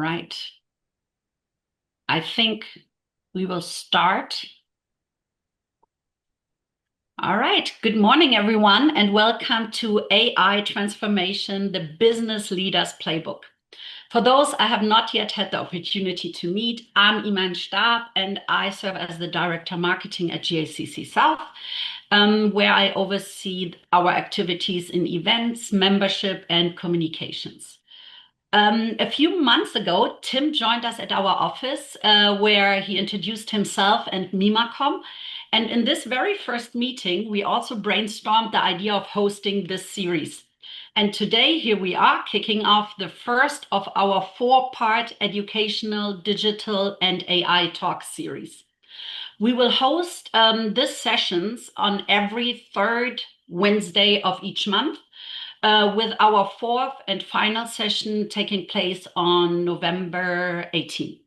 right. I think we will start. All right. Good morning, everyone, and welcome to AI Transformation, the Business Leaders Playbook. For those I have not yet had the opportunity to meet, I'm Iman Stab, and I serve as the Director Marketing at GACC South, where I oversee our activities in events, membership, and communications. A few months ago, Tim joined us at our office where he introduced himself and Mimacom. And in this very first meeting, we also brainstormed the idea of hosting this series. And today, here we are kicking off the first of our four-part educational, digital, and AI talk series. We will host these sessions on every third Wednesday of each month, with our fourth and final session taking place on November 18th.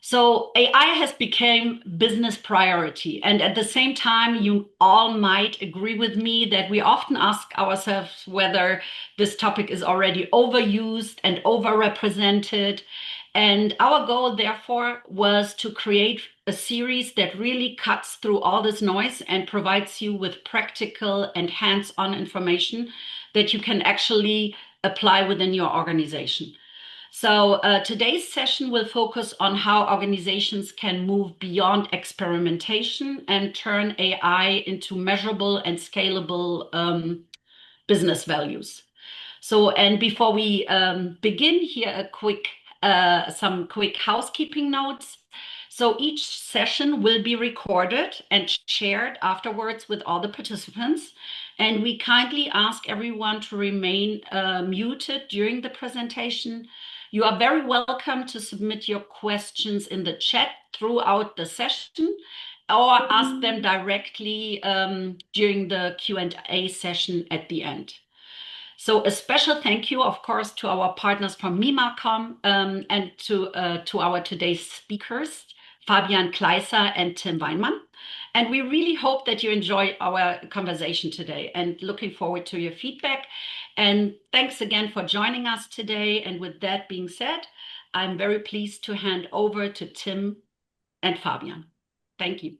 So AI has become business priority. And at the same time, you all might agree with me that we often ask ourselves whether this topic is already overused and overrepresented. And our goal, therefore, was to create a series that really cuts through all this noise and provides you with practical and hands-on information that you can actually apply within your organization. So today's session will focus on how organizations can move beyond experimentation and turn AI into measurable and scalable business values. So, and before we begin, here some quick housekeeping notes. So each session will be recorded and shared afterwards with all the participants. And we kindly ask everyone to remain muted during the presentation. You are very welcome to submit your questions in the chat throughout the session or ask them directly during the Q&A session at the end. So a special thank you, of course, to our partners from Mimacom and to our today's speakers, Fabian Kleiser and Tim Weinmann. And we really hope that you enjoy our conversation today and looking forward to your feedback. And thanks again for joining us today. And with that being said, I'm very pleased to hand over to Tim and Fabian. Thank you.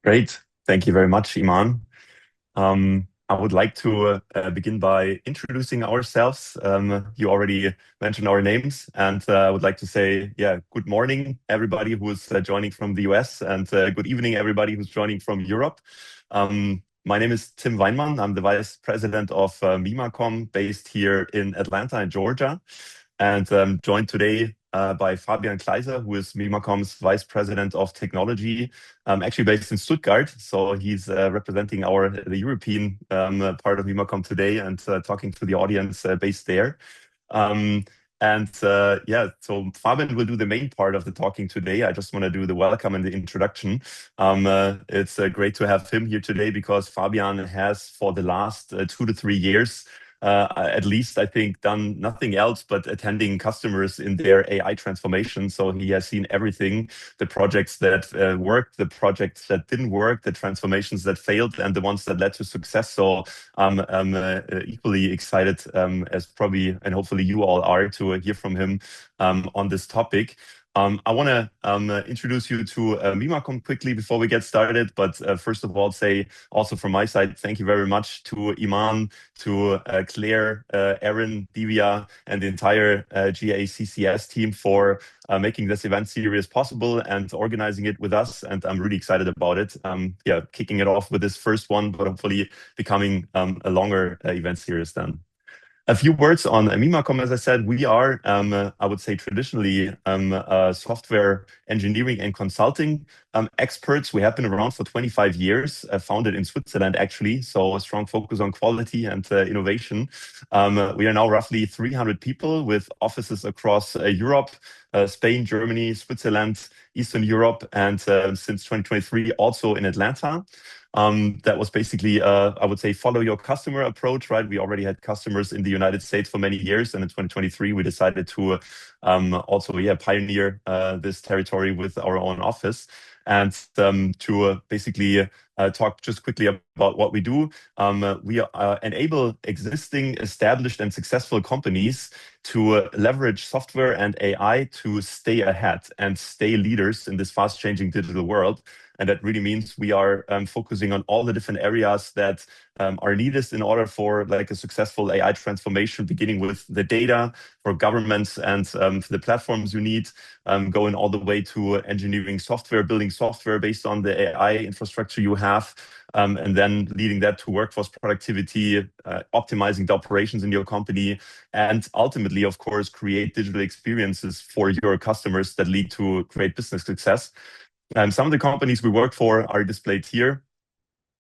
Great. Thank you very much, Iman. I would like to begin by introducing ourselves. You already mentioned our names, and I would like to say, good morning, everybody who's joining from the US, and good evening, everybody who's joining from Europe. My name is Tim Weinmann. I'm the Vice President of Mimacom, based here in Atlanta, in Georgia, and joined today by Fabian Kleiser, who is Mimacom's Vice President of Technology, actually based in Stuttgart. So he's representing the European part of Mimacom today and talking to the audience based there. So Fabian will do the main part of the talking today. I just want to do the welcome and the introduction. It's great to have him here today because Fabian has, for the last 2 to 3 years, at least, I think, done nothing else but attending customers in their AI transformation. So he has seen everything, the projects that worked, the projects that didn't work, the transformations that failed, and the ones that led to success. So I'm equally excited as probably, and hopefully you all are, to hear from him on this topic. I want to introduce you to Mimacom quickly before we get started. But first of all, say also from my side, thank you very much to Iman, to Claire, Erin, Divya, and the entire GACCS team for making this event series possible and organizing it with us. And I'm really excited about it. Kicking it off with this first one, but hopefully becoming a longer event series then. A few words on Mimacom. As I said, we are, I would say, traditionally software engineering and consulting experts. We have been around for 25 years, founded in Switzerland, actually. So a strong focus on quality and innovation. We are now roughly 300 people with offices across Europe, Spain, Germany, Switzerland, Eastern Europe, and since 2023, also in Atlanta. That was basically, I would say, follow your customer approach, right? We already had customers in the United States for many years. And in 2023, we decided to also pioneer this territory with our own office and to basically talk just quickly about what we do. We enable existing, established, and successful companies to leverage software and AI to stay ahead and stay leaders in this fast-changing digital world. And that really means we are focusing on all the different areas that are needed in order for like a successful AI transformation, beginning with the data for governments and for the platforms you need, going all the way to engineering software, building software based on the AI infrastructure you have, and then leading that to workforce productivity, optimizing the operations in your company, and ultimately, of course, create digital experiences for your customers that lead to great business success. Some of the companies we work for are displayed here.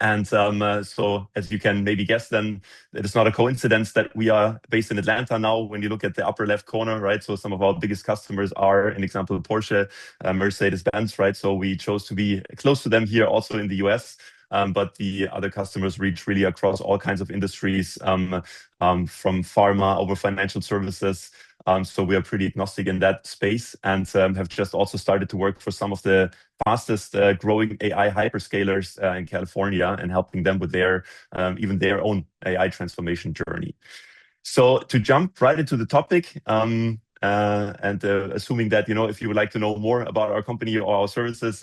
And so, as you can maybe guess, then it is not a coincidence that we are based in Atlanta now. When you look at the upper left corner, right? So some of our biggest customers are, an example, Porsche, Mercedes-Benz, right? So we chose to be close to them here, also in the US. But the other customers reach really across all kinds of industries, from pharma over financial services. So we are pretty agnostic in that space, and have just also started to work for some of the fastest growing AI hyperscalers in California, and helping them with their even their own AI transformation journey. So to jump right into the topic, and assuming that, if you would like to know more about our company or our services,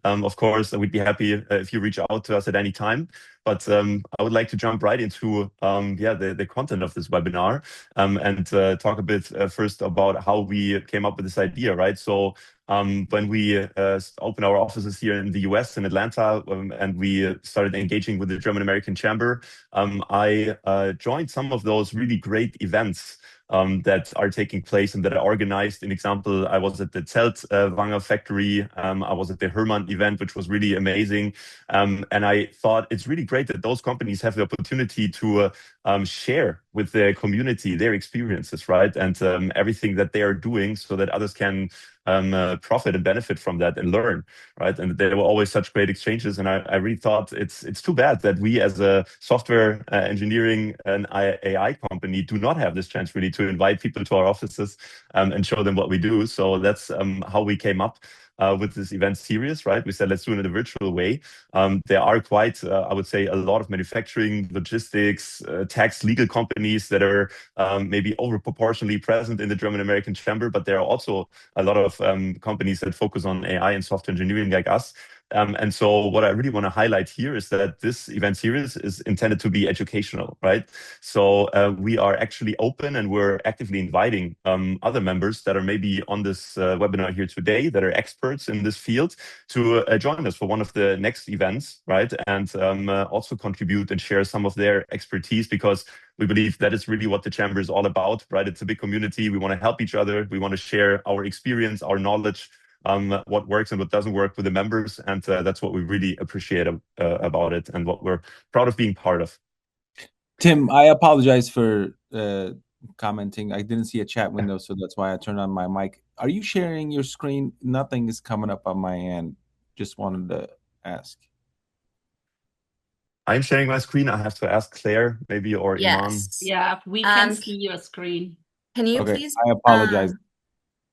of course, we'd be happy if you reach out to us at any time. But I would like to jump right into the content of this webinar, and talk a bit first about how we came up with this idea, right? So when we opened our offices here in the US, in Atlanta, and we started engaging with the German American Chamber, I joined some of those really great events that are taking place and that are organized. In example, I was at the Zeltwanger factory. I was at the Hermann event, which was really amazing. And I thought it's really great that those companies have the opportunity to share with their community their experiences, right? And everything that they are doing, so that others can profit and benefit from that and learn, right? And there were always such great exchanges. And I really thought it's too bad that we, as a software engineering and AI company, do not have this chance really to invite people to our offices and show them what we do. So that's how we came up with this event series, right? We said, let's do it in a virtual way. There are quite, I would say, a lot of manufacturing, logistics, tax, legal companies that are maybe over proportionally present in the German American Chamber, but there are also a lot of companies that focus on AI and software engineering like us. And so what I really want to highlight here is that this event series is intended to be educational, right? So we are actually open, and we're actively inviting other members that are maybe on this webinar here today, that are experts in this field, to join us for one of the next events, right? And also contribute and share some of their expertise, because we believe that is really what the Chamber is all about, right? It's a big community. We want to help each other. We want to share our experience, our knowledge, what works and what doesn't work with the members. And that's what we really appreciate about it, and what we're proud of being part of. Tim, I apologize for commenting. I didn't see a chat window, so that's why I turned on my mic. Are you sharing your screen? Nothing is coming up on my end. Just wanted to ask. I'm sharing my screen. I have to ask Claire, maybe, or Iman. Yeah, we can see your screen. Can you Okay, please? I apologize.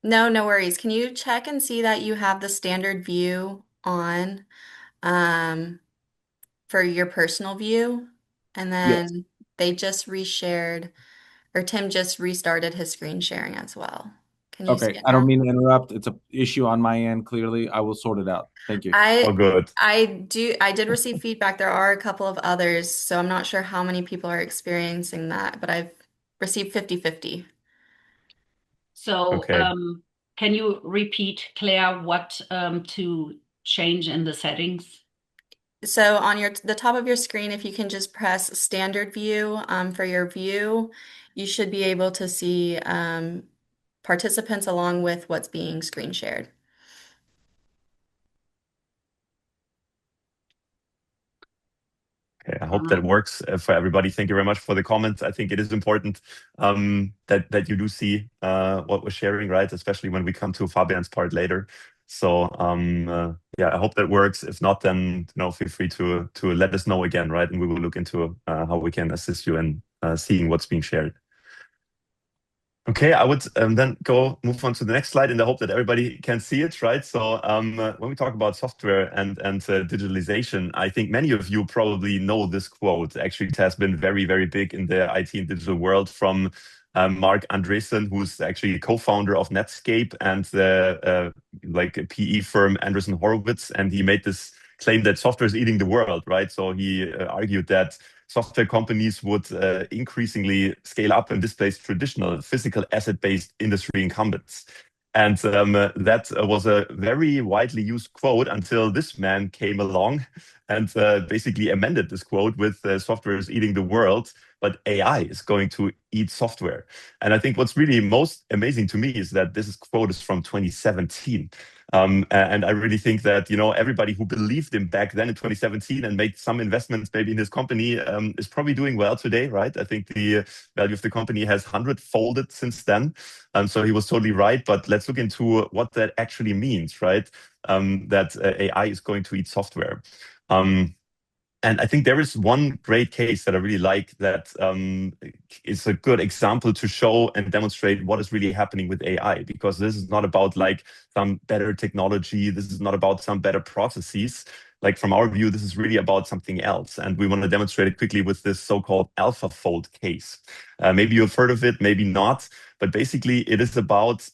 No worries. Can you check and see that you have the standard view on for your personal view? And Yes. then they just reshared, or Tim just restarted his screen sharing as well. Can you see Okay, it I don't now? mean to interrupt. It's an issue on my end, clearly. I will sort it out. Thank you. Oh, good. I did receive feedback. There are a couple of others, so I'm not sure how many people are experiencing that, but I've received 50-50. So Okay. can you repeat, Claire, what to change in the settings? So on the top of your screen, if you can just press standard view for your view, you should be able to see participants along with what's being screen shared. Okay, I hope that works for everybody. Thank you very much for the comments. I think it is important that you do see what we're sharing, right? Especially when we come to Fabian's part later. So I hope that works. If not, then feel free to let us know again, right? And we will look into how we can assist you in seeing what's being shared. Okay, I would then move on to the next slide in the hope that everybody can see it, right? So when we talk about software and digitalization, I think many of you probably know this quote. Actually, it has been very, very big in the IT and digital world from Mark Andreessen, who's actually co-founder of Netscape and the like PE firm Andreessen Horowitz, and he made this claim that software is eating the world, right? So he argued that software companies would increasingly scale up and displace traditional physical asset-based industry incumbents. And that was a very widely used quote until this man came along and basically amended this quote with software is eating the world, but AI is going to eat software. And I think what's really most amazing to me is that this quote is from 2017. And I really think that, everybody who believed him back then in 2017 and made some investments maybe in his company is probably doing well today, right? I think the value of the company has 100-folded since then. So he was totally right. But let's look into what that actually means, right? That AI is going to eat software. And I think there is one great case that I really like that is a good example to show and demonstrate what is really happening with AI, because this is not about like some better technology. This is not about some better processes. Like from our view, this is really about something else. And we want to demonstrate it quickly with this so-called AlphaFold case. Maybe you've heard of it, maybe not. But basically, it is about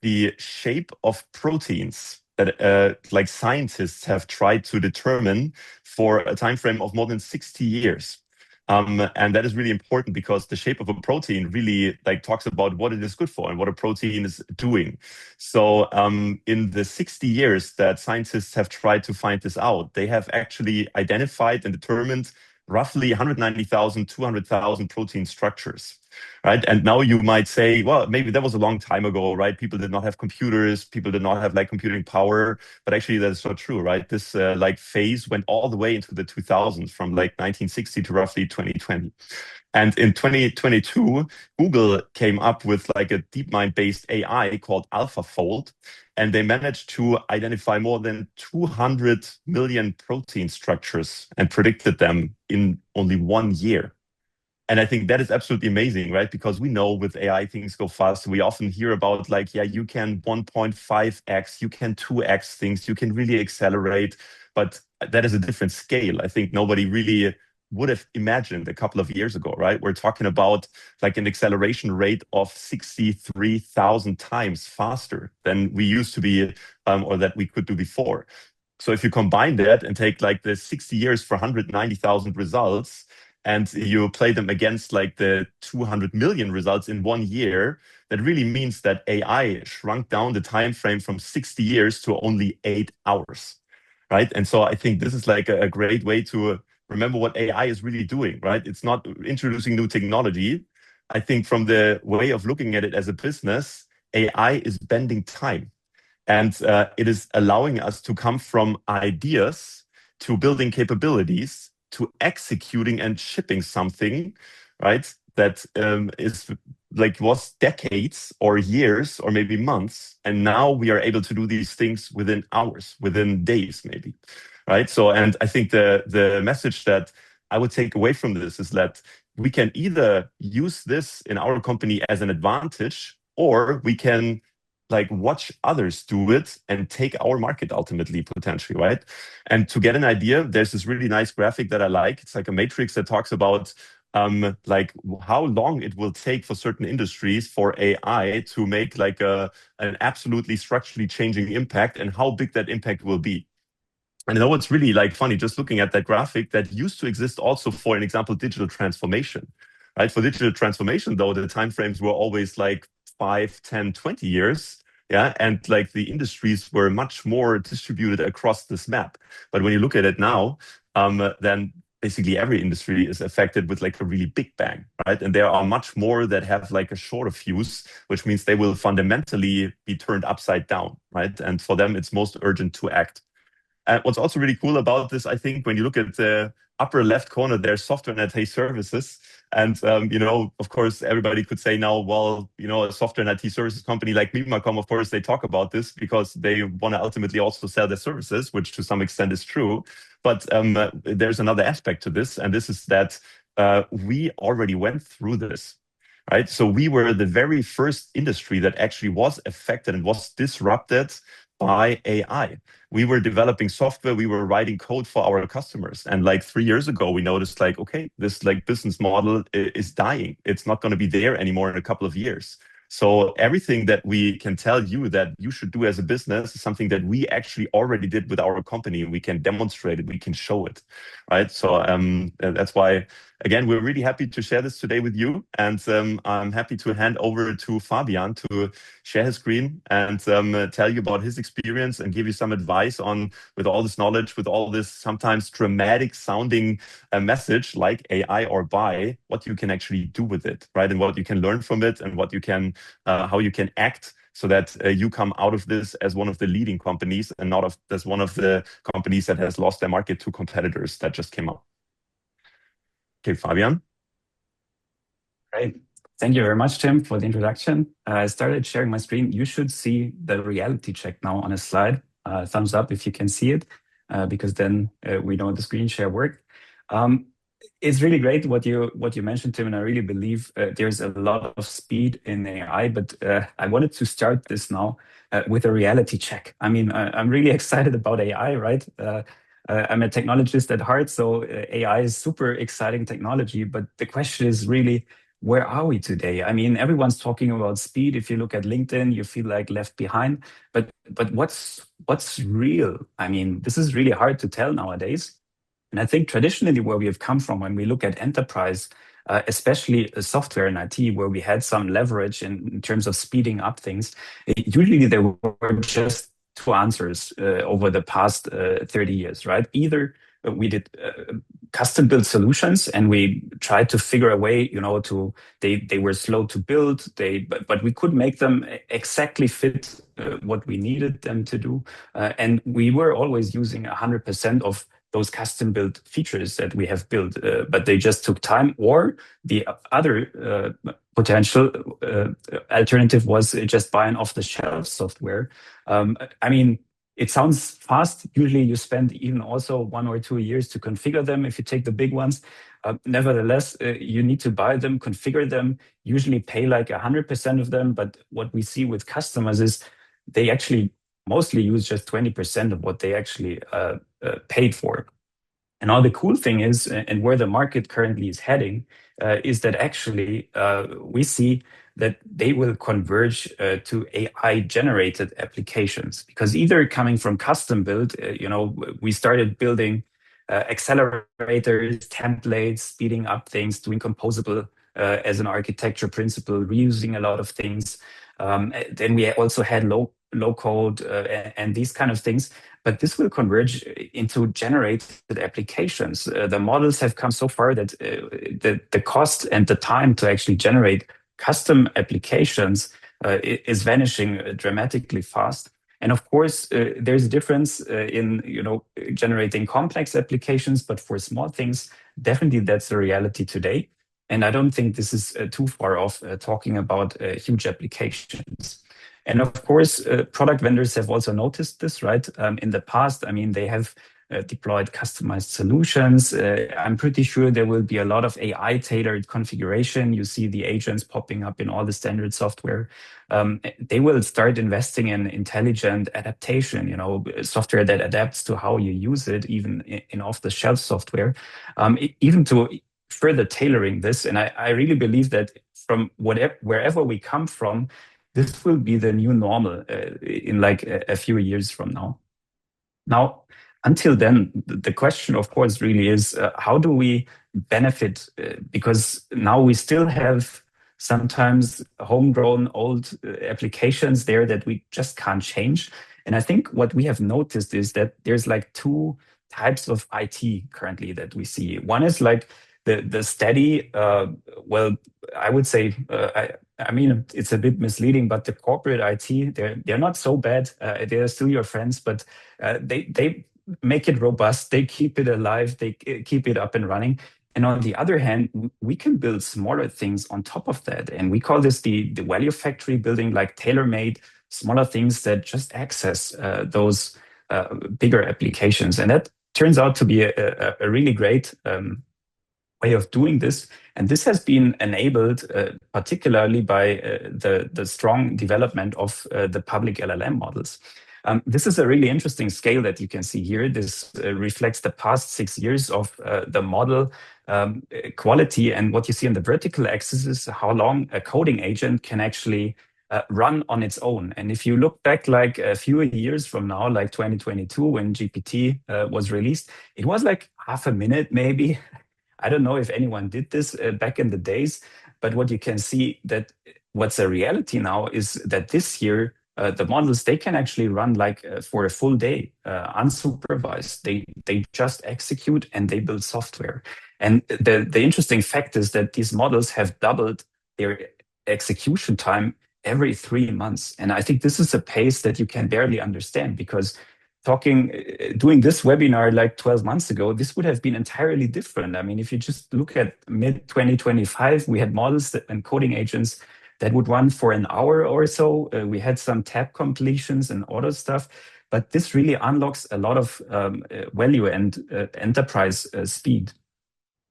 the shape of proteins that like scientists have tried to determine for a time frame of more than 60 years. And that is really important because the shape of a protein really like talks about what it is good for and what a protein is doing. So in the 60 years that scientists have tried to find this out, they have actually identified and determined roughly 190,000, 200,000 protein structures. Right. And now you might say, well, maybe that was a long time ago, right? People did not have computers, people did not have like computing power, but actually that's not true, right? This like phase went all the way into the 2000s from like 1960 to roughly 2020. And in 2022, Google came up with like a DeepMind-based AI called AlphaFold, and they managed to identify more than 200 million protein structures and predicted them in only 1 year. And I think that is absolutely amazing, right? Because we know with AI things go fast. We often hear about like, yeah, you can 1.5x, you can 2x things, you can really accelerate, but that is a different scale. I think nobody really would have imagined a couple of years ago, right? We're talking about like an acceleration rate of 63,000 times faster than we used to be or that we could do before. So if you combine that and take like the 60 years for 190,000 results, and you play them against like the 200 million results in 1 year, that really means that AI shrunk down the time frame from 60 years to only 8 hours, right? And so I think this is like a great way to remember what AI is really doing, right? It's not introducing new technology. I think from the way of looking at it as a business, AI is bending time. And it is allowing us to come from ideas to building capabilities to executing and shipping something, right? That is like was decades or years or maybe months. And now we are able to do these things within hours, within days, maybe, right? So, and I think the message that I would take away from this is that we can either use this in our company as an advantage, or we can like watch others do it and take our market ultimately, potentially, right? And to get an idea, there's this really nice graphic that I like. It's like a matrix that talks about like how long it will take for certain industries for AI to make like an absolutely structurally changing impact and how big that impact will be. And I know it's really like funny just looking at that graphic that used to exist also for an example, digital transformation, right? For digital transformation, though, the timeframes were always like 5, 10, 20 years. Yeah. And like the industries were much more distributed across this map. But when you look at it now, then basically every industry is affected with like a really big bang, right? And there are much more that have like a shorter fuse, which means they will fundamentally be turned upside down, right? And for them, it's most urgent to act. And what's also really cool about this, I think, when you look at the upper left corner, there's software and IT services. And, of course, everybody could say now, well, a software and IT services company like Mimacom, of course, they talk about this because they want to ultimately also sell their services, which to some extent is true. But there's another aspect to this, and this is that we already went through this. right? So we were the very first industry that actually was affected and was disrupted by AI. We were developing software, we were writing code for our customers. And like 3 years ago, we noticed like, okay, this like business model is dying. It's not going to be there anymore in a couple of years. So everything that we can tell you that you should do as a business is something that we actually already did with our company. We can demonstrate it, we can show it, right? So that's why, again, we're really happy to share this today with you. And I'm happy to hand over to Fabian to share his screen and tell you about his experience and give you some advice on, with all this knowledge, with all this sometimes dramatic sounding message like AI or buy, what you can actually do with it, right? And what you can learn from it and what you can, how you can act so that you come out of this as one of the leading companies and not as one of the companies that has lost their market to competitors that just came up. Okay, Fabian. Great. Thank you very much, Tim, for the introduction. I started sharing my screen. You should see the reality check now on a slide. Thumbs up if you can see it, because then we know the screen share worked. It's really great what you mentioned, Tim, and I really believe there's a lot of speed in AI, but I wanted to start this now with a reality check. I mean, I'm really excited about AI, right? I'm a technologist at heart, so AI is super exciting technology, but the question is really, where are we today? I mean, everyone's talking about speed. If you look at LinkedIn, you feel like left behind, but what's real? I mean, this is really hard to tell nowadays. And I think traditionally where we have come from, when we look at enterprise, especially software and IT, where we had some leverage in terms of speeding up things, usually there were just two answers over the past 30 years, right? Either we did custom built solutions and we tried to figure a way, they were slow to build, but we could make them exactly fit what we needed them to do. And we were always using 100% of those custom built features that we have built, but they just took time. Or the other potential alternative was just buying off the shelf software. I mean, it sounds fast. Usually you spend even also 1 or 2 years to configure them if you take the big ones. Nevertheless, you need to buy them, configure them, usually pay like 100% of them. But what we see with customers is they actually mostly use just 20% of what they actually paid for. And all the cool thing is, and where the market currently is heading, is that actually we see that they will converge to AI-generated applications. Because either coming from custom build, we started building accelerators, templates, speeding up things, doing composable as an architecture principle, reusing a lot of things. Then we also had low code and these kind of things. But this will converge into generated applications. The models have come so far that the cost and the time to actually generate custom applications is vanishing dramatically fast. And of course, there's a difference in generating complex applications, but for small things, definitely that's the reality today. And I don't think this is too far off talking about huge applications. And of course, product vendors have also noticed this, right? In the past, I mean, they have deployed customized solutions. I'm pretty sure there will be a lot of AI-tailored configuration. You see the agents popping up in all the standard software. They will start investing in intelligent adaptation, software that adapts to how you use it, even in off-the-shelf software, even to further tailoring this. And I really believe that from wherever we come from, this will be the new normal in like a few years from now. Now, until then, the question, of course, really is how do we benefit? Because now we still have sometimes homegrown old applications there that we just can't change. And I think what we have noticed is that there's like two types of IT currently that we see. One is like the steady, I would say, I mean, it's a bit misleading, but the corporate IT, they're not so bad. They're still your friends, but they make it robust. They keep it alive. They keep it up and running. And on the other hand, we can build smaller things on top of that. And we call this the value factory, building like tailor-made smaller things that just access those bigger applications. And that turns out to be a really great way of doing this. And this has been enabled particularly by the strong development of the public LLM models. This is a really interesting scale that you can see here. This reflects the past 6 years of the model quality. And what you see on the vertical axis is how long a coding agent can actually run on its own. And if you look back like a few years from now, like 2022, when GPT was released, it was like half a minute maybe. I don't know if anyone did this back in the days, but what you can see that what's a reality now is that this year, the models, they can actually run like for a full day, unsupervised. They just execute and they build software. And the interesting fact is that these models have doubled their execution time every 3 months. And I think this is a pace that you can barely understand, because doing this webinar like 12 months ago, this would have been entirely different. I mean, if you just look at mid 2025, we had models and coding agents that would run for an hour or so. We had some tab completions and auto stuff, but this really unlocks a lot of value and enterprise speed.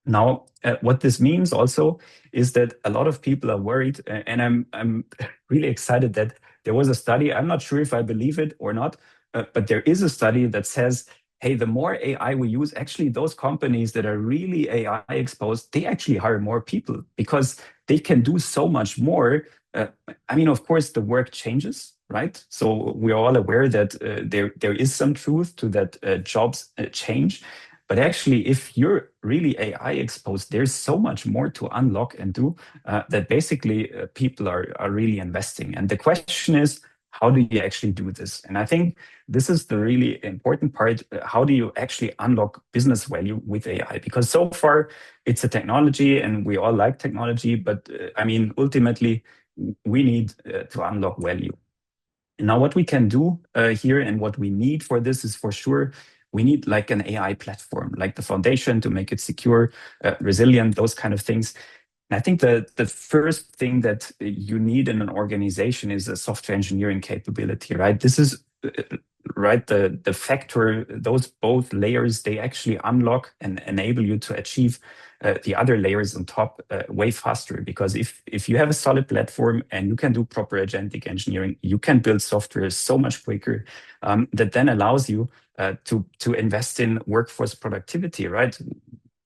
Now, what this means also is that a lot of people are worried, and I'm really excited that there was a study. I'm not sure if I believe it or not, but there is a study that says, hey, the more AI we use, actually those companies that are really AI exposed, they actually hire more people because they can do so much more. I mean, of course, the work changes, right? So we're all aware that there is some truth to that jobs change. But actually, if you're really AI exposed, there's so much more to unlock and do that basically people are really investing. And the question is, how do you actually do this? And I think this is the really important part. How do you actually unlock business value with AI? Because so far it's a technology and we all like technology, but I mean, ultimately we need to unlock value. And now what we can do here and what we need for this is, for sure, we need like an AI platform, like the foundation to make it secure, resilient, those kind of things. And I think the first thing that you need in an organization is a software engineering capability, right? This is right, the factor, those both layers, they actually unlock and enable you to achieve the other layers on top way faster. Because if you have a solid platform and you can do proper agentic engineering, you can build software so much quicker that then allows you to invest in workforce productivity, right?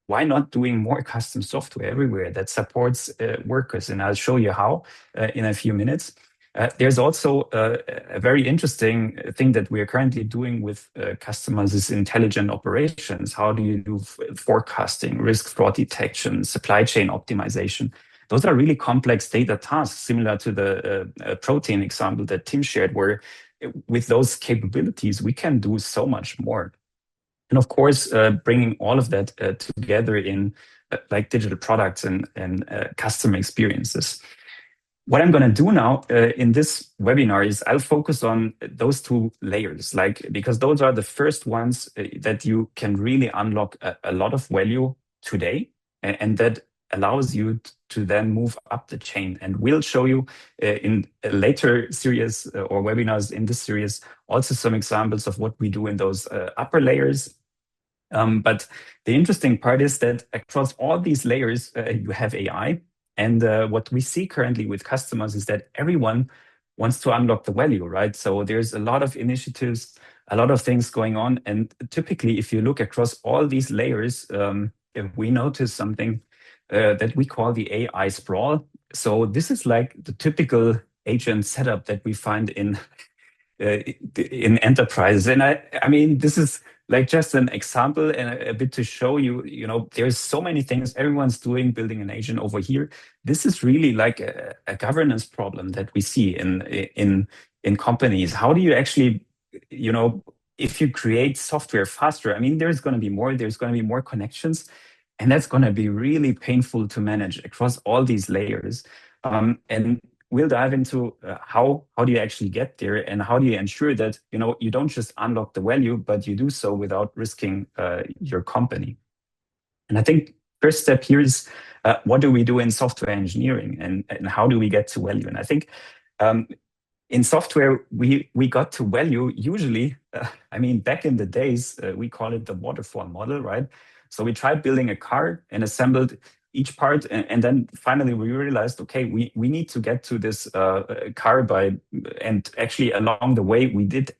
Why not doing more custom software everywhere that supports workers? And I'll show you how in a few minutes. There's also a very interesting thing that we are currently doing with customers is intelligent operations. How do you do forecasting, risk fraud detection, supply chain optimization? Those are really complex data tasks, similar to the protein example that Tim shared, where with those capabilities, we can do so much more. And of course, bringing all of that together in like digital products and customer experiences. What I'm going to do now in this webinar is I'll focus on those two layers, because those are the first ones that you can really unlock a lot of value today, and that allows you to then move up the chain. And we'll show you in a later series or webinars in this series also some examples of what we do in those upper layers. But the interesting part is that across all these layers, you have AI. And what we see currently with customers is that everyone wants to unlock the value, right? So there's a lot of initiatives, a lot of things going on. And typically, if you look across all these layers, we notice something that we call the AI sprawl. So this is like the typical agent setup that we find in enterprises. And I mean, this is like just an example and a bit to show you, there's so many things everyone's doing, building an agent over here. This is really like a governance problem that we see in companies. How do you actually, if you create software faster, I mean, there's going to be more connections, and that's going to be really painful to manage across all these layers. And we'll dive into how do you actually get there, and how do you ensure that you don't just unlock the value, but you do so without risking your company. And I think first step here is what do we do in software engineering, and how do we get to value? And I think in software we got to value usually. I mean, back in the days we call it the waterfall model, right? So we tried building a car and assembled each part, and then finally we realized, okay, we need to get to this car and actually along the way we did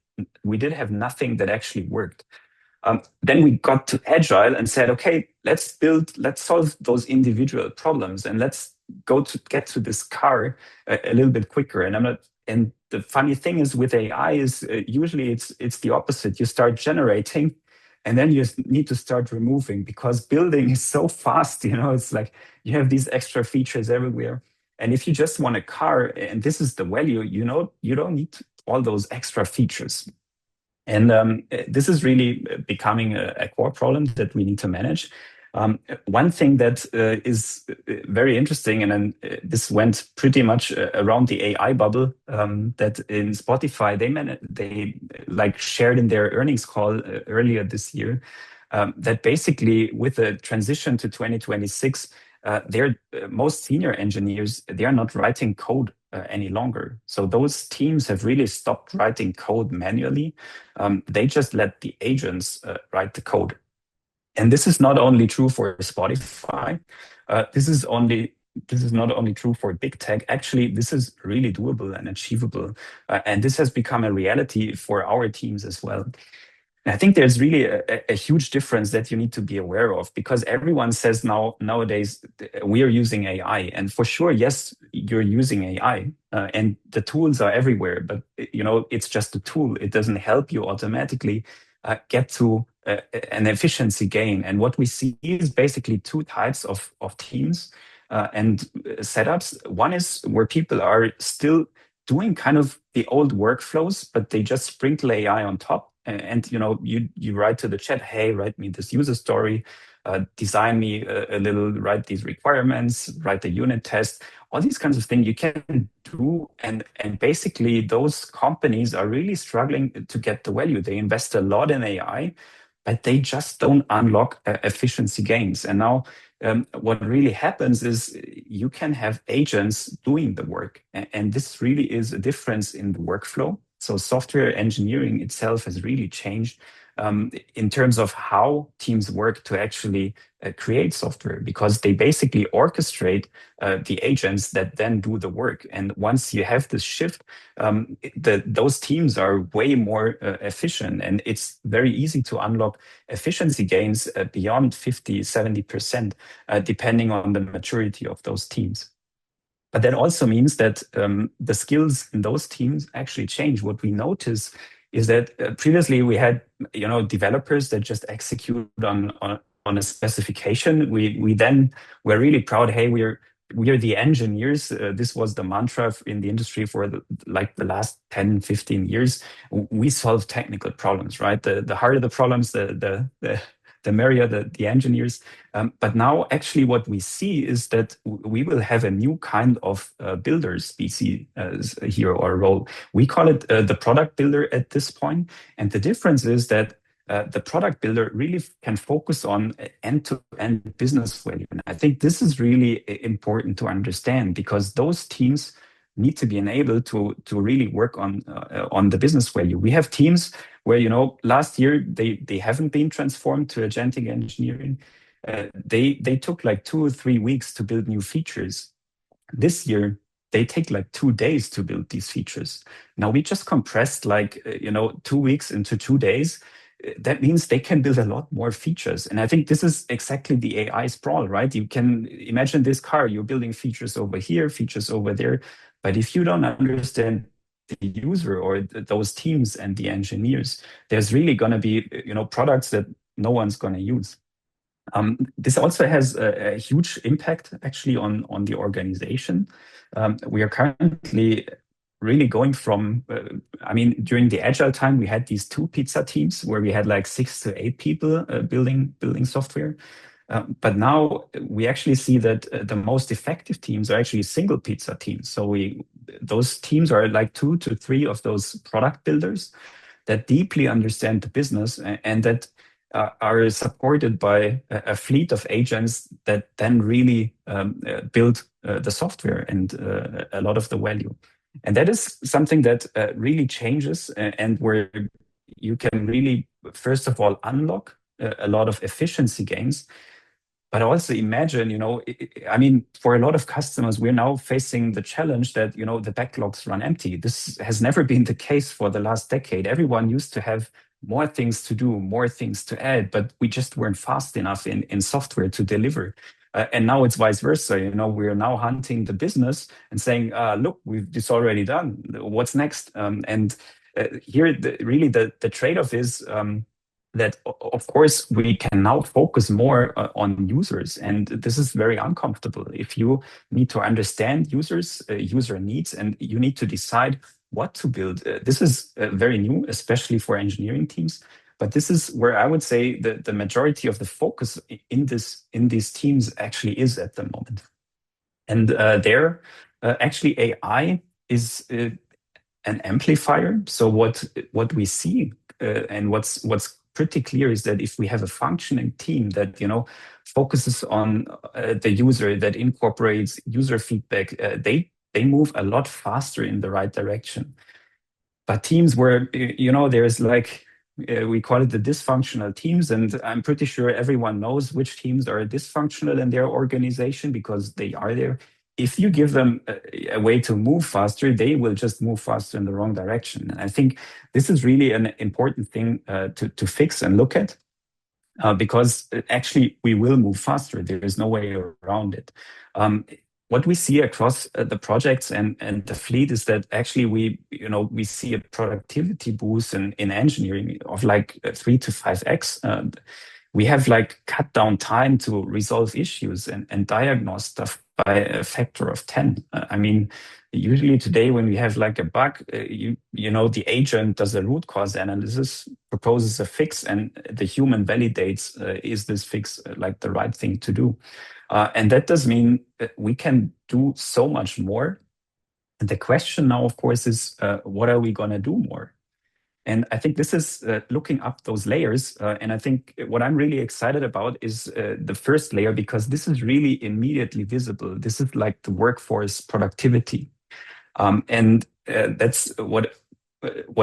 have nothing that actually worked. Then we got to agile and said, okay, let's solve those individual problems, and let's get to this car a little bit quicker. And the funny thing is with AI is usually it's the opposite. You start generating, and then you need to start removing, because building is so fast. It's like you have these extra features everywhere. And if you just want a car, and this is the value, you don't need all those extra features. And this is really becoming a core problem that we need to manage. One thing that is very interesting, and then this went pretty much around the AI bubble, that in Spotify they like shared in their earnings call earlier this year, that basically with the transition to 2026, their most senior engineers, they are not writing code any longer. So those teams have really stopped writing code manually. They just let the agents write the code. And this is not only true for Spotify. This is not only true for big tech. Actually, this is really doable and achievable. And this has become a reality for our teams as well. I think there's really a huge difference that you need to be aware of, because everyone says nowadays we are using AI, and for sure, yes, you're using AI, and the tools are everywhere. But it's just a tool; it doesn't help you automatically get to an efficiency gain. And what we see is basically two types of teams and setups. One is where people are still doing kind of the old workflows, but they just sprinkle AI on top. And you write to the chat, hey, write me this user story, design me a little, write these requirements, write the unit test, all these kinds of things you can do. And basically those companies are really struggling to get the value. They invest a lot in AI, but they just don't unlock efficiency gains. And now what really happens is you can have agents doing the work. And this really is a difference in the workflow. So software engineering itself has really changed in terms of how teams work to actually create software, because they basically orchestrate the agents that then do the work. And once you have this shift, those teams are way more efficient, and it's very easy to unlock efficiency gains beyond 50, 70%, depending on the maturity of those teams. But that also means that the skills in those teams actually change. What we notice is that previously we had, developers that just execute on a specification. We then were really proud. Hey, we are the engineers. This was the mantra in the industry for the last 10, 15 years. We solve technical problems, right? The harder the problems, the merrier the engineers. But now actually what we see is that we will have a new kind of builder species here, or role. We call it the product builder at this point. And the difference is that the product builder really can focus on end-to-end business value. And I think this is really important to understand, because those teams need to be enabled to really work on the business value. We have teams where last year they haven't been transformed to agentic engineering. They took like 2 or 3 weeks to build new features. This year they take like 2 days to build these features. Now we just compressed 2 weeks into 2 days. That means they can build a lot more features. And I think this is exactly the AI sprawl, right? You can imagine this car, you're building features over here, features over there. But if you don't understand the user or those teams and the engineers, there's really going to be products that no one's going to use. This also has a huge impact actually on the organization. We are currently really going from, during the agile time, we had these 2 pizza teams where we had like 6 to 8 people building software. But now we actually see that the most effective teams are actually single pizza teams. So those teams are like 2 to 3 of those product builders that deeply understand the business and that are supported by a fleet of agents that then really build the software and a lot of the value. And that is something that really changes, and where you can really, first of all, unlock a lot of efficiency gains. But also imagine, I mean, for a lot of customers, we're now facing the challenge that, the backlogs run empty. This has never been the case for the last decade. Everyone used to have more things to do, more things to add, but we just weren't fast enough in software to deliver. And now it's vice versa. We're now hunting the business and saying, look, we've this already done. What's next? And here, really, the trade-off is that, of course, we can now focus more on users. And this is very uncomfortable. If you need to understand users, user needs, and you need to decide what to build. This is very new, especially for engineering teams. But this is where I would say the majority of the focus in these teams actually is at the moment. And there, actually, AI is an amplifier. So what we see and what's pretty clear is that if we have a functioning team that focuses on the user, that incorporates user feedback, they move a lot faster in the right direction. But teams where there's like we call it the dysfunctional teams, and I'm pretty sure everyone knows which teams are dysfunctional in their organization because they are there. If you give them a way to move faster, they will just move faster in the wrong direction. And I think this is really an important thing to fix and look at, because actually we will move faster. There is no way around it. What we see across the projects and the fleet is that actually we see a productivity boost in engineering of like 3 to 5x. We have like cut down time to resolve issues and diagnose stuff by a factor of 10. I mean, usually today when we have like a bug, the agent does a root cause analysis, proposes a fix, and the human validates is this fix like the right thing to do. And that does mean that we can do so much more. And the question now, of course, is what are we going to do more? And I think this is looking up those layers. And I think what I'm really excited about is the first layer, because this is really immediately visible. This is like the workforce productivity. And that's what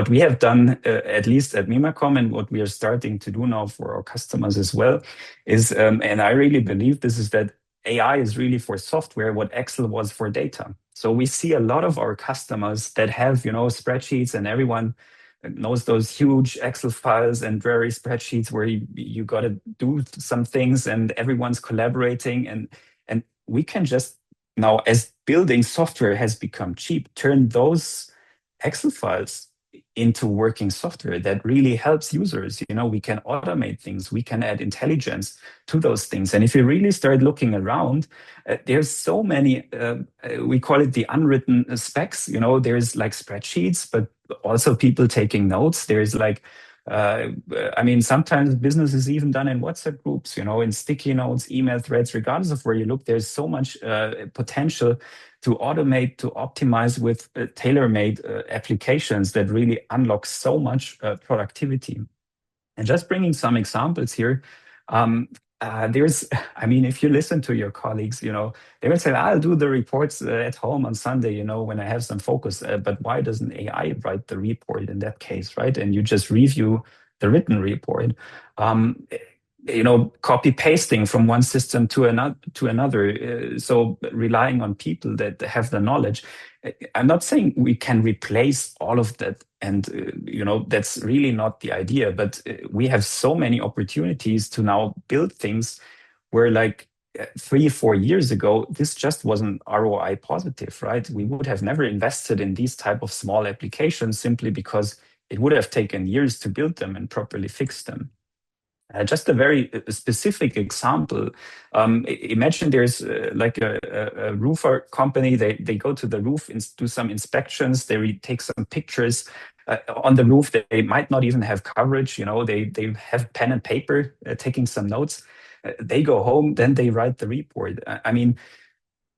we have done, at least at Mimacom, and what we are starting to do now for our customers as well, is, and I really believe this, is that AI is really for software what Excel was for data. So we see a lot of our customers that have, spreadsheets, and everyone knows those huge Excel files and dreary spreadsheets where you got to do some things and everyone's collaborating. And we can just now, as building software has become cheap, turn those Excel files into working software that really helps users. We can automate things, we can add intelligence to those things. And if you really start looking around, there's so many, we call it the unwritten specs. There's like spreadsheets, but also people taking notes. There's like, sometimes business is even done in WhatsApp groups, in sticky notes, email threads. Regardless of where you look, there's so much potential to automate, to optimize with tailor-made applications that really unlock so much productivity. And just bringing some examples here, if you listen to your colleagues, they will say, I'll do the reports at home on Sunday, when I have some focus. But why doesn't AI write the report in that case, right? And you just review the written report. Copy pasting from one system to another. So relying on people that have the knowledge. I'm not saying we can replace all of that, and that's really not the idea. But we have so many opportunities to now build things where, like 3-4 years ago, this just wasn't ROI positive, right? We would have never invested in these type of small applications simply because it would have taken years to build them and properly fix them. Just a very specific example. Imagine there's like a roofer company. They go to the roof and do some inspections. They take some pictures on the roof. They might not even have coverage. They have pen and paper, taking some notes. They go home, then they write the report.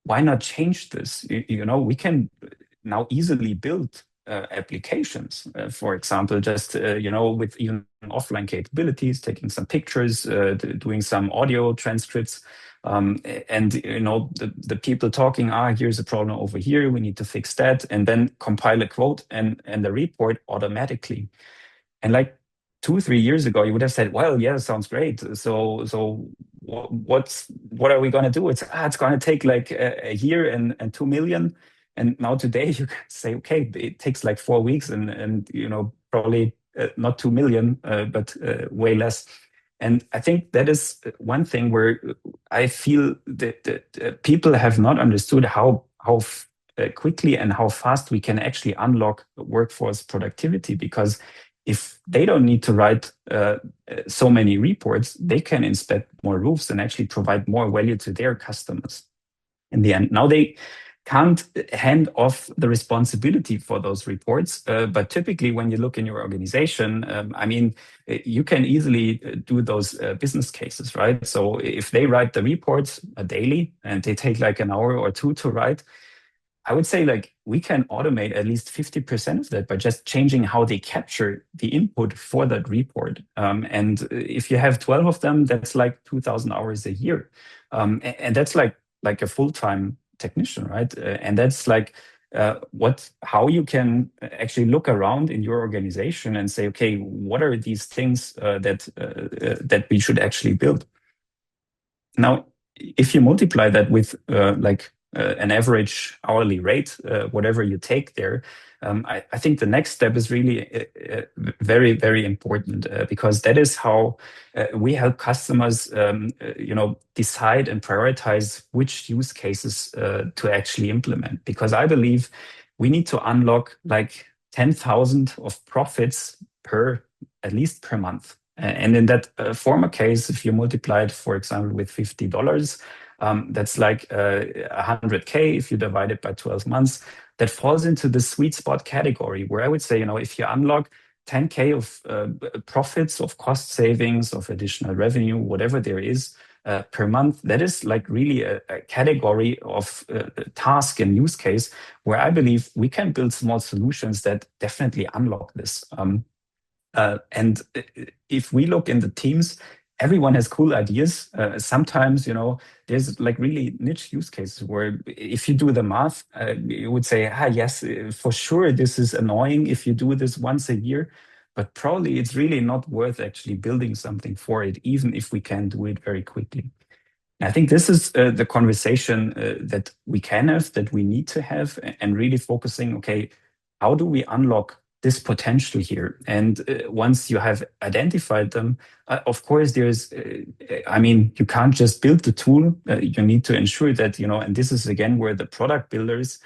Why not change this? We can now easily build applications, for example, just with even offline capabilities, taking some pictures, doing some audio transcripts, and the people talking, here's a problem over here, we need to fix that, and then compile a quote and the report automatically. And like 2-3 years ago, you would have said, well, yeah, sounds great. So what are we going to do? It's going to take like a year and 2 million. And now today you can say, okay, it takes like 4 weeks and probably not 2 million, but way less. And I think that is one thing where I feel that people have not understood how quickly and how fast we can actually unlock workforce productivity, because if they don't need to write so many reports, they can inspect more roofs and actually provide more value to their customers in the end. Now they can't hand off the responsibility for those reports. But typically when you look in your organization, you can easily do those business cases, right? So if they write the reports daily and they take like an hour or two to write, I would say like we can automate at least 50% of that by just changing how they capture the input for that report. And if you have 12 of them, that's like 2,000 hours a year. And that's like a full-time technician, right? And that's like how you can actually look around in your organization and say, okay, what are these things that we should actually build? Now, if you multiply that with an average hourly rate, whatever you take there, I think the next step is really very, very important because that is how we help customers, decide and prioritize which use cases to actually implement. Because I believe we need to unlock like 10,000 of profits at least per month. And in that former case, if you multiply it, for example, with $50, that's like 100K. If you divide it by 12 months, that falls into the sweet spot category where I would say, if you unlock 10K of profits, of cost savings, of additional revenue, whatever there is per month, that is like really a category of task and use case where I believe we can build small solutions that definitely unlock this. And if we look in the teams, everyone has cool ideas. Sometimes, there's like really niche use cases where if you do the math, you would say, yes, for sure, this is annoying if you do this once a year, but probably it's really not worth actually building something for it, even if we can do it very quickly. And I think this is the conversation that we can have, that we need to have, and really focusing, okay, how do we unlock this potential here? And once you have identified them, of course, you can't just build the tool. You need to ensure that, and this is again where the product builders,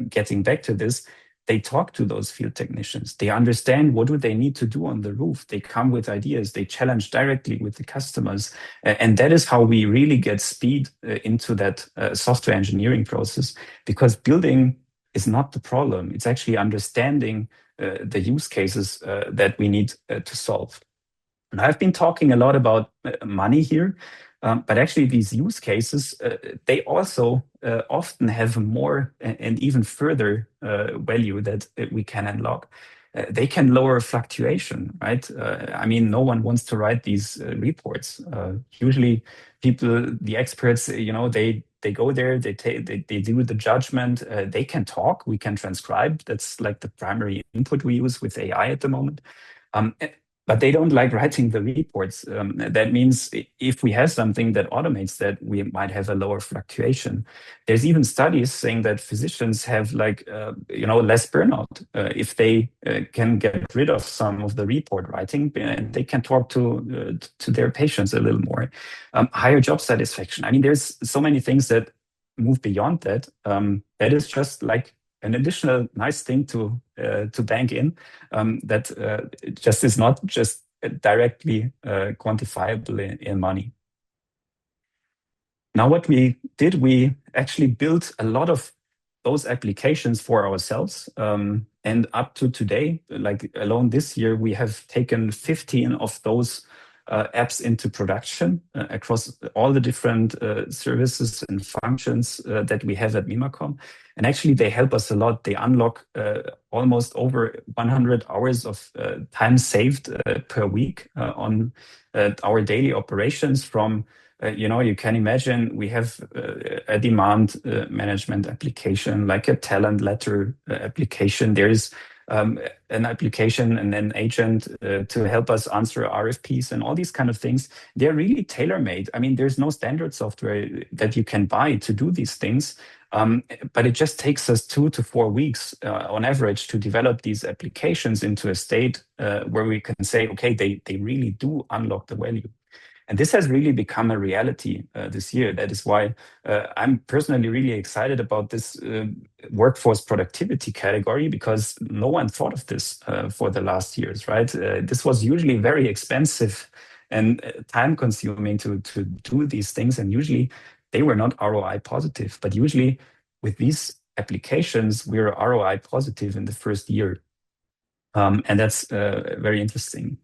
getting back to this, they talk to those field technicians. They understand what do they need to do on the roof. They come with ideas. They challenge directly with the customers. And that is how we really get speed into that software engineering process, because building is not the problem. It's actually understanding the use cases that we need to solve. And I've been talking a lot about money here, but actually these use cases, they also often have more and even further value that we can unlock. They can lower fluctuation, right? No one wants to write these reports. Usually people, the experts, they go there, they do the judgment, they can talk, we can transcribe. That's like the primary input we use with AI at the moment. But they don't like writing the reports. That means if we have something that automates that, we might have a lower fluctuation. There's even studies saying that physicians have less burnout if they can get rid of some of the report writing, and they can talk to their patients a little more. Higher job satisfaction. There's so many things that move beyond that. That is just like an additional nice thing to bank in, that just is not just directly quantifiable in money. Now, what we did, we actually built a lot of those applications for ourselves. And up to today, like alone this year, we have taken 15 of those apps into production across all the different services and functions that we have at Mimacom. And actually, they help us a lot. They unlock almost over 100 hours of time saved per week on our daily operations from, you can imagine we have a demand management application, like a talent letter application. There's an application and an agent to help us answer RFPs and all these kind of things. They're really tailor-made. I mean, there's no standard software that you can buy to do these things. But it just takes us 2 to 4 weeks on average to develop these applications into a state where we can say, okay, they really do unlock the value. And this has really become a reality this year. That is why I'm personally really excited about this workforce productivity category, because no one thought of this for the last years, right? This was usually very expensive and time consuming to do these things. And usually they were not ROI positive, but usually with these applications, we're ROI positive in the first year. And that's very interesting.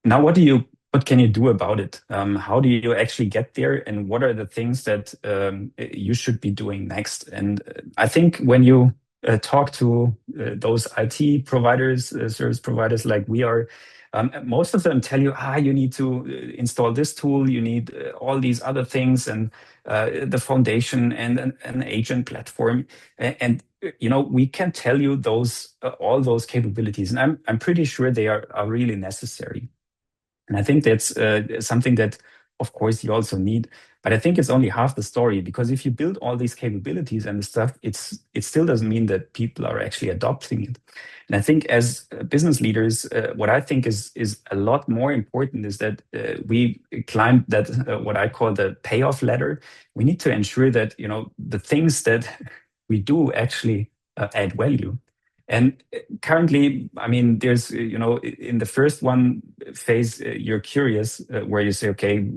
Now, what can you do about it? How do you actually get there? And what are the things that you should be doing next? And I think when you talk to those IT providers, service providers like we are, most of them tell you, you need to install this tool, you need all these other things, and the foundation and an agent platform. And we can tell you all those capabilities, and I'm pretty sure they are really necessary. And I think that's something that, of course, you also need. But I think it's only half the story, because if you build all these capabilities and stuff, it still doesn't mean that people are actually adopting it. And I think as business leaders, what I think is a lot more important is that we climb that what I call the payoff ladder. We need to ensure that the things that we do actually add value. And currently, I mean, there's, in the first one phase, you're curious where you say, okay,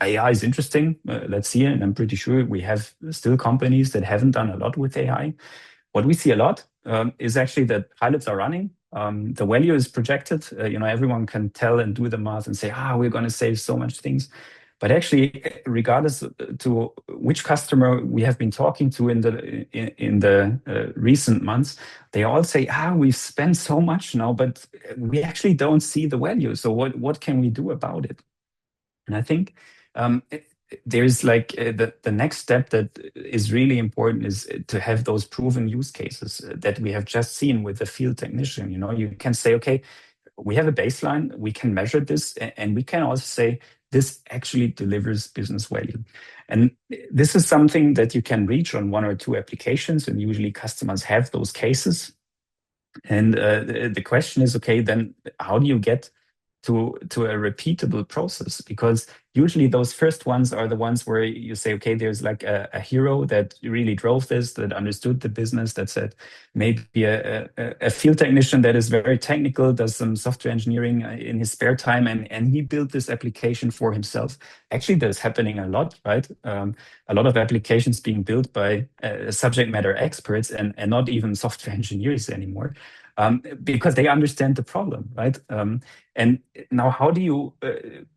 AI is interesting. Let's see it. And I'm pretty sure we have still companies that haven't done a lot with AI. What we see a lot is actually that pilots are running. The value is projected. Everyone can tell and do the math and say, we're going to save so much things. But actually, regardless to which customer we have been talking to in the recent months, they all say, we've spent so much now, but we actually don't see the value. So what can we do about it? And I think there's like the next step that is really important is to have those proven use cases that we have just seen with the field technician. You can say, okay, we have a baseline, we can measure this, and we can also say, this actually delivers business value. And this is something that you can reach on 1 or 2 applications, and usually customers have those cases. And the question is, okay, then how do you get to a repeatable process? Because usually those first ones are the ones where you say, okay, there's like a hero that really drove this, that understood the business, that said maybe a field technician that is very technical, does some software engineering in his spare time, and he built this application for himself. Actually, that's happening a lot, right? A lot of applications being built by subject matter experts and not even software engineers anymore. Because they understand the problem, right? And now, how do you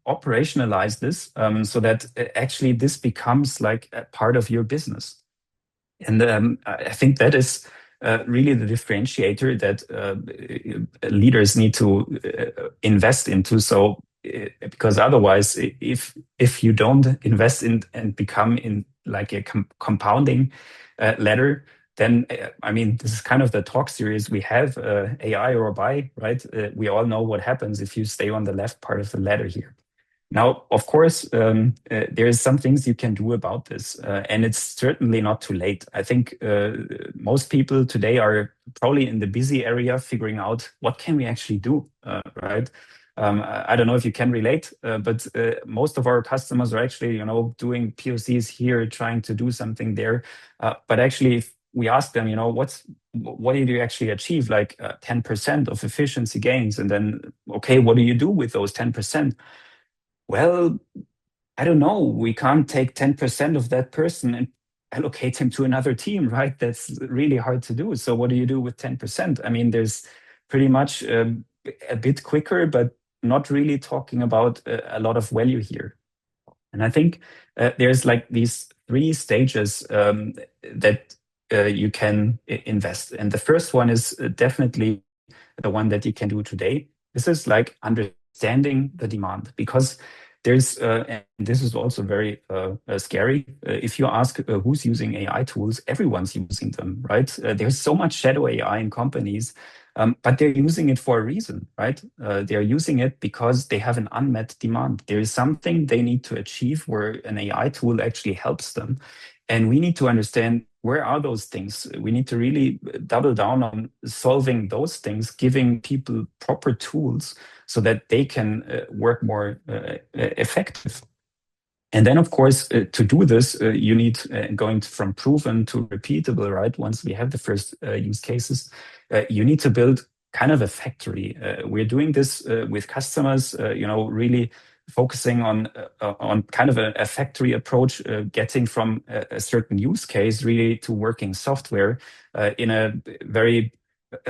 operationalize this so that actually this becomes like a part of your business? And I think that is really the differentiator that leaders need to invest into. So, because otherwise, if you don't invest in and become in like a compounding ladder, then, I mean, this is kind of the talk series we have, AI or buy, right? We all know what happens if you stay on the left part of the ladder here. Now, of course, there is some things you can do about this, and it's certainly not too late. I think most people today are probably in the busy area figuring out what can we actually do, right? I don't know if you can relate, but most of our customers are actually, doing POCs here, trying to do something there. But actually, if we ask them, what did you actually achieve? Like 10% of efficiency gains. And then, okay, what do you do with those 10%? Well, I don't know. We can't take 10% of that person and allocate him to another team, right? That's really hard to do. So what do you do with 10%? I mean, there's pretty much a bit quicker, but not really talking about a lot of value here. And I think there's like these 3 stages that you can invest. And the first one is definitely the one that you can do today. This is like understanding the demand, because and this is also very scary. If you ask who's using AI tools, everyone's using them, right? There's so much shadow AI in companies, but they're using it for a reason, right? They're using it because they have an unmet demand. There is something they need to achieve where an AI tool actually helps them. And we need to understand, where are those things? We need to really double down on solving those things, giving people proper tools so that they can work more effective. And then, of course, to do this, you need going from proven to repeatable, right? Once we have the first use cases, you need to build kind of a factory. We're doing this with customers, really focusing on kind of a factory approach, getting from a certain use case really to working software in a very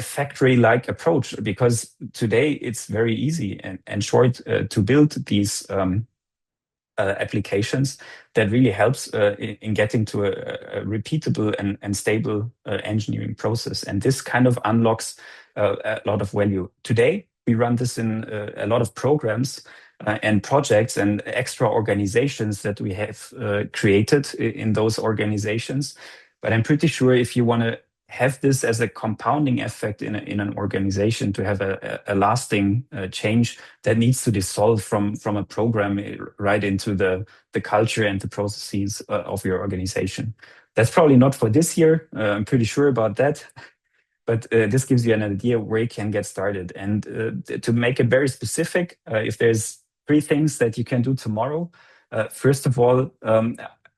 factory-like approach, because today it's very easy and short to build these applications that really helps in getting to a repeatable and stable engineering process. And this kind of unlocks a lot of value. Today, we run this in a lot of programs and projects and extra organizations that we have created in those organizations. But I'm pretty sure if you want to have this as a compounding effect in an organization, to have a lasting change that needs to dissolve from a program right into the culture and the processes of your organization. That's probably not for this year. I'm pretty sure about that. But this gives you an idea where you can get started. And to make it very specific, if there's 3 things that you can do tomorrow, first of all,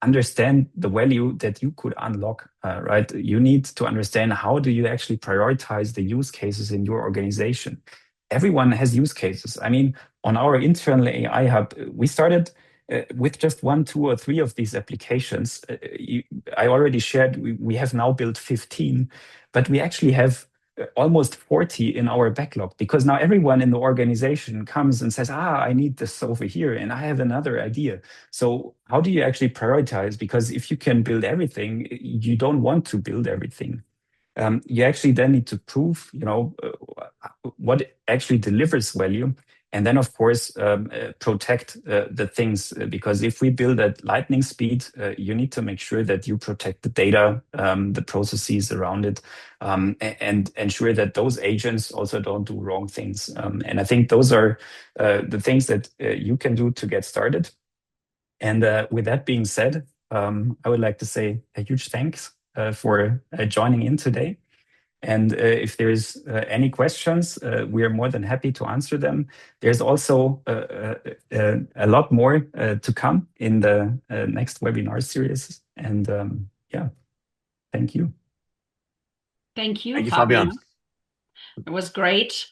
understand the value that you could unlock, right? You need to understand, how do you actually prioritize the use cases in your organization? Everyone has use cases. I mean, on our internal AI hub, we started with just 1, 2, or 3 of these applications. I already shared, we have now built 15, but we actually have almost 40 in our backlog, because now everyone in the organization comes and says, I need this over here, and I have another idea. So how do you actually prioritize? Because if you can build everything, you don't want to build everything. You actually then need to prove, what actually delivers value. And then, of course, protect the things, because if we build at lightning speed, you need to make sure that you protect the data, the processes around it, and ensure that those agents also don't do wrong things. And I think those are the things that you can do to get started. And with that being said, I would like to say a huge thanks for joining in today. And if there's any questions, we are more than happy to answer them. There's also a lot more to come in the next webinar series. And thank you. Thank you, Thank you, Fabian. Fabian. It was great.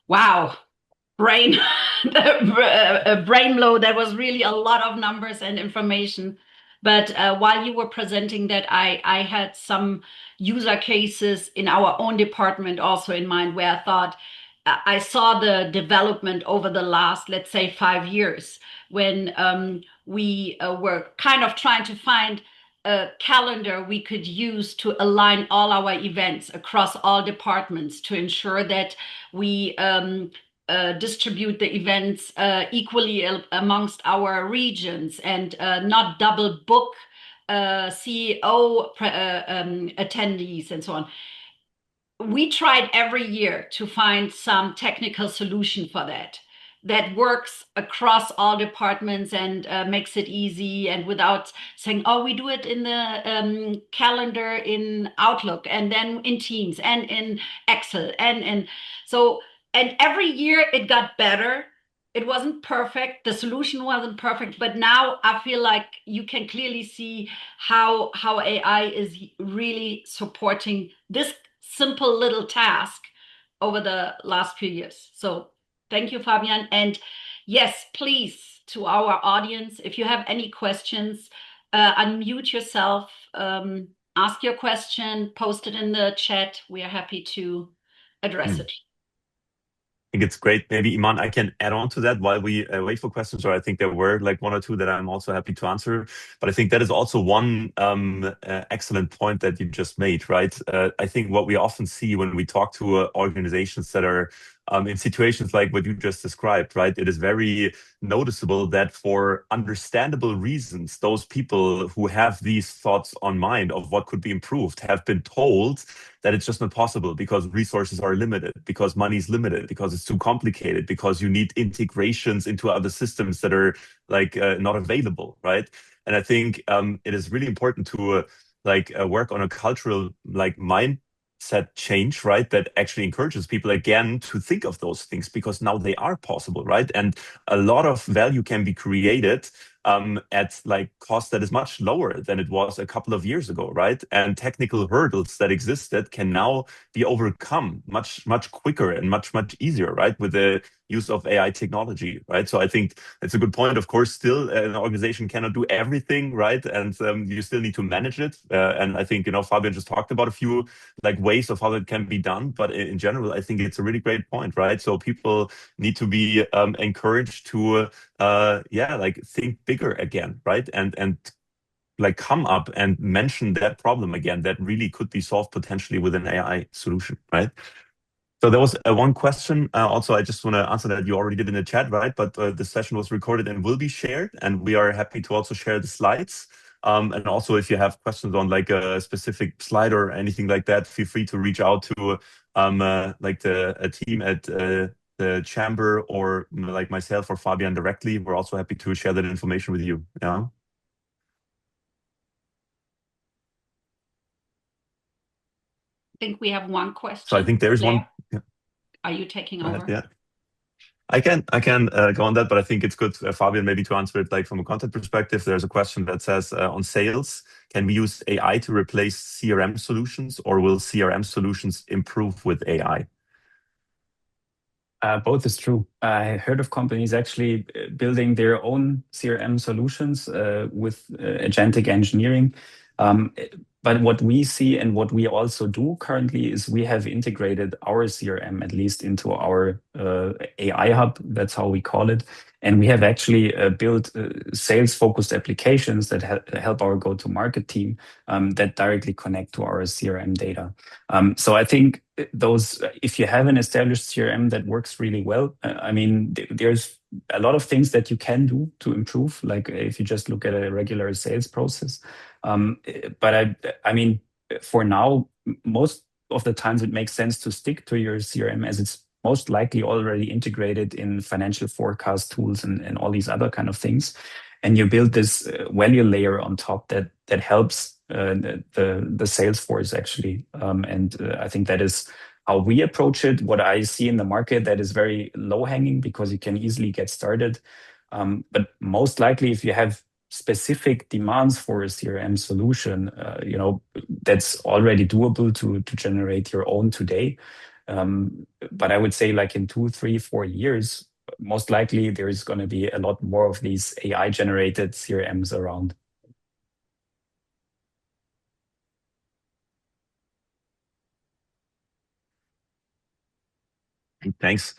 Wow. Brain load. That was really a lot of numbers and information. But while you were presenting that, I had some user cases in our own department also in mind, where I thought I saw the development over the last, let's say, 5 years, when we were kind of trying to find a calendar we could use to align all our events across all departments, to ensure that we distribute the events equally amongst our regions, and not double book CEO attendees and so on. We tried every year to find some technical solution for that works across all departments and makes it easy, and without saying, we do it in the calendar in Outlook, and then in Teams, and in Excel, and every year it got better. It wasn't perfect. The solution wasn't perfect, but now I feel like you can clearly see how AI is really supporting this simple little task over the last few years. So thank you, Fabian. And yes, please, to our audience, if you have any questions, unmute yourself, ask your question, post it in the chat. We are happy to address it. I think it's great. Maybe, Iman, I can add on to that while we wait for questions, or I think there were like 1 or 2 that I'm also happy to answer. But I think that is also one excellent point that you just made, right? I think what we often see when we talk to organizations that are in situations like what you just described, right, it is very noticeable that for understandable reasons, those people who have these thoughts on mind of what could be improved have been told that it's just not possible because resources are limited, because money is limited, because it's too complicated, because you need integrations into other systems that are like not available, right? And I think it is really important to work on a cultural like mindset change, right? That actually encourages people again to think of those things because now they are possible, right? And a lot of value can be created at like cost that is much lower than it was a couple of years ago, right? And technical hurdles that existed can now be overcome much quicker and much easier, right? With the use of AI technology, right? So I think it's a good point. Of course, still an organization cannot do everything, right? And you still need to manage it. And I think, Fabian just talked about a few like ways of how that can be done. But in general, I think it's a really great point, right? So people need to be encouraged to think bigger again, right? And like come up and mention that problem again that really could be solved potentially with an AI solution, right? So there was one question. Also, I just want to answer that you already did in the chat, right? But the session was recorded and will be shared, and we are happy to also share the slides. And also, if you have questions on like a specific slide or anything like that, feel free to reach out to a team at the chamber or like myself or Fabian directly. We're also happy to share that information with you. Yeah. I think we have one question. So I think there is one. Yeah. Are you taking Go ahead, over? yeah. I can go on that, but I think it's good, Fabian, maybe to answer it like from a content perspective. There's a question that says on sales, can we use AI to replace CRM solutions, or will CRM solutions improve with AI? Both is true. I heard of companies actually building their own CRM solutions with agentic engineering. But what we see and what we also do currently is we have integrated our CRM at least into our AI hub. That's how we call it. And we have actually built sales-focused applications that help our go-to-market team that directly connect to our CRM data. So I think if you have an established CRM that works really well, there's a lot of things that you can do to improve, like if you just look at a regular sales process. But for now, most of the times it makes sense to stick to your CRM as it's most likely already integrated in financial forecast tools and all these other kind of things. And you build this value layer on top that helps the sales force actually. I think that is how we approach it. What I see in the market that is very low hanging because you can easily get started. But most likely, if you have specific demands for a CRM solution, that's already doable to generate your own today. But I would say like in 2, 3, 4 years, most likely there is going to be a lot more of these AI generated CRMs around. Thanks.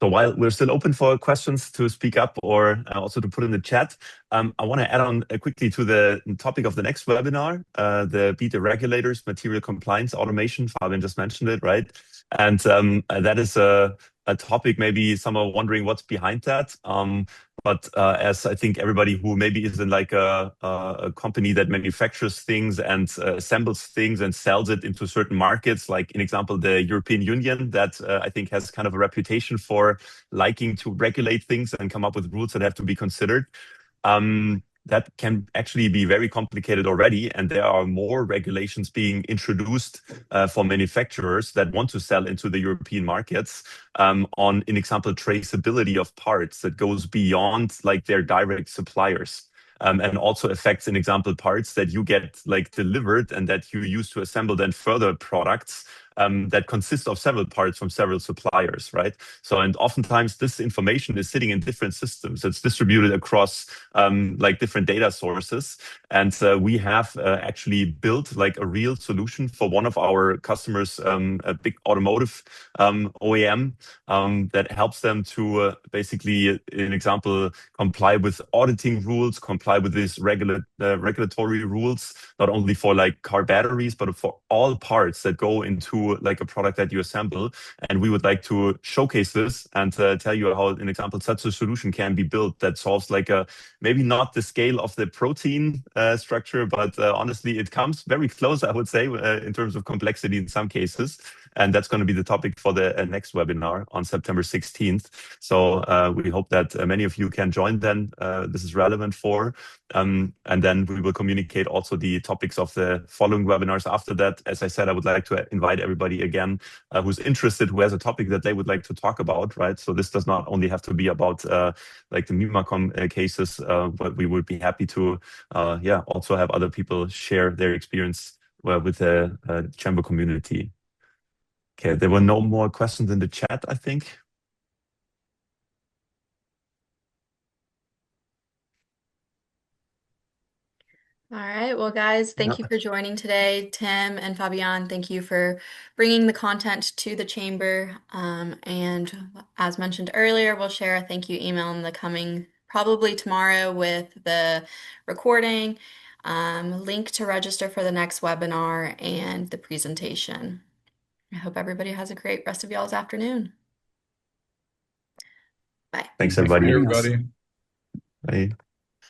So while we're still open for questions to speak up or also to put in the chat, I want to add on quickly to the topic of the next webinar, the Beat the Regulators, Material Compliance Automation. Fabian just mentioned it, right? And that is a topic maybe some are wondering what's behind that. But as I think everybody who maybe is in like a company that manufactures things and assembles things and sells it into certain markets, like in example, the European Union that I think has kind of a reputation for liking to regulate things and come up with rules that have to be considered. That can actually be very complicated already. And there are more regulations being introduced for manufacturers that want to sell into the European markets on, in example, traceability of parts that goes beyond like their direct suppliers. And also affects, in example, parts that you get like delivered and that you use to assemble then further products that consist of several parts from several suppliers, right? So, and oftentimes this information is sitting in different systems. It's distributed across like different data sources. And we have actually built like a real solution for one of our customers, a big automotive OEM that helps them to basically, in example, comply with auditing rules, comply with these regulatory rules, not only for like car batteries, but for all parts that go into to like a product that you assemble, and we would like to showcase this and tell you how, an example, such a solution can be built that solves like a maybe not the scale of the protein structure, but honestly, it comes very close, I would say, in terms of complexity in some cases. And that's going to be the topic for the next webinar on September 16th. So we hope that many of you can join then. This is relevant for. And then we will communicate also the topics of the following webinars after that. As I said, I would like to invite everybody again who's interested, who has a topic that they would like to talk about, right? So this does not only have to be about like the Mimacom cases, but we would be happy to also have other people share their experience with the Chamber community. Okay, there were no more questions in the chat, I think. All right. Well, guys, thank you for joining today. Tim and Fabian, thank you for bringing the content to the chamber. And as mentioned earlier, we'll share a thank you email in the coming, probably tomorrow, with the recording, link to register for the next webinar, and the presentation. I hope everybody has a great rest of y'all's afternoon. Bye. Thanks, everybody. Thanks for having us. Bye.